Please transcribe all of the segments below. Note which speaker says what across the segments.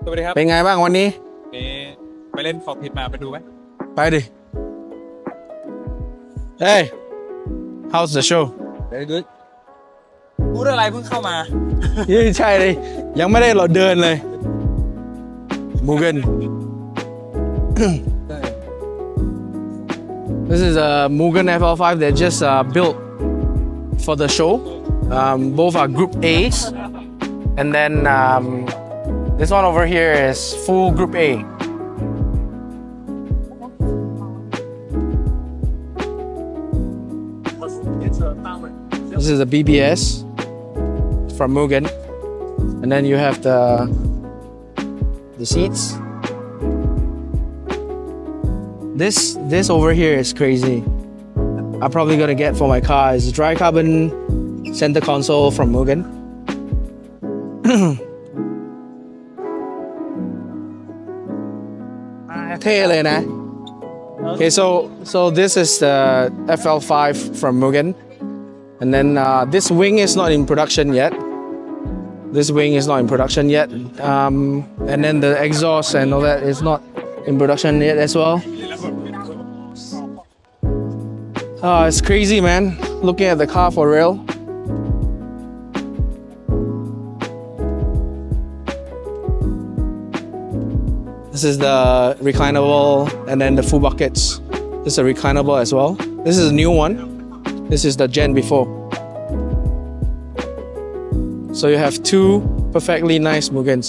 Speaker 1: สวัสดีครับ
Speaker 2: เป็นไงบ้างวันนี้
Speaker 1: ไปเล่นฟอกพิทมาไปดูไหม
Speaker 2: ไปดิ Hey how's the show
Speaker 1: Very good พูดอะไรเพิ่งเข้ามา
Speaker 2: ใช่เลยยังไม่ได้เราเดินเลย MUGEN This is a MUGEN FL5 that just built for the show. Both are Group A's, and then this one over here is full Group A. This is a BBS from MUGEN, and then you have the seats. This over here is crazy. I'm probably gonna get for my car is a dry carbon center console from MUGEN. Okay, so this is the FL5 from MUGEN, and then this wing is not in production yet. And then the exhaust and all that is not in production yet as well. Oh, it's crazy, man. Looking at the car for real. This is the reclinable, and then the full buckets. This is a reclinable as well. This is a new one. This is the gen before. So you have two perfectly nice MUGENs.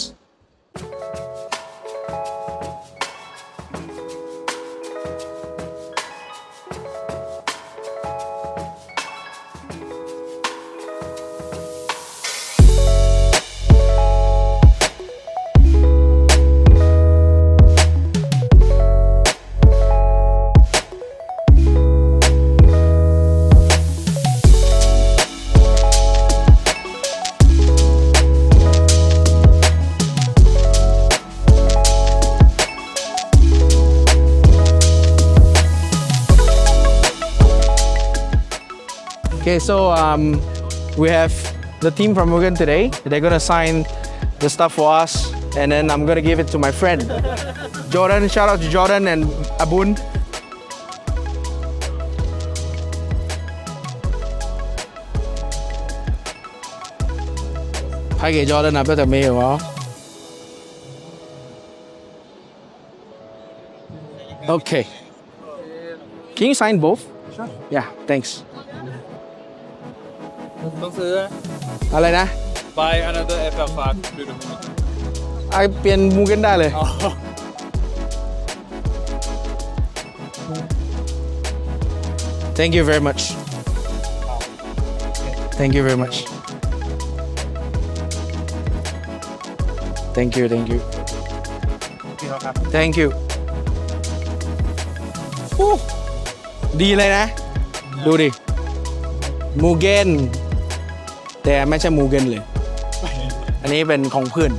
Speaker 2: Okay, so we have the team from MUGEN today. They're gonna sign the stuff for us, and then I'm gonna give it to my friend Jordan. Shout out to Jordan and Abun. Hai kể Jordan là bây giờ mê hả? Okay. Can you sign both? Sure. Yeah, thanks.
Speaker 1: ต้องซื้อ
Speaker 2: อะไรนะ
Speaker 1: Buy another FL5 ดูดู
Speaker 2: เปลี่ยนMUGENได้เลย Thank you very much. Thank you very much. Thank you. Thank you. ดีเลยนะ ดูดิ MUGEN แต่ไม่ใช่MUGENเลย อันนี้เป็นของเพื่อน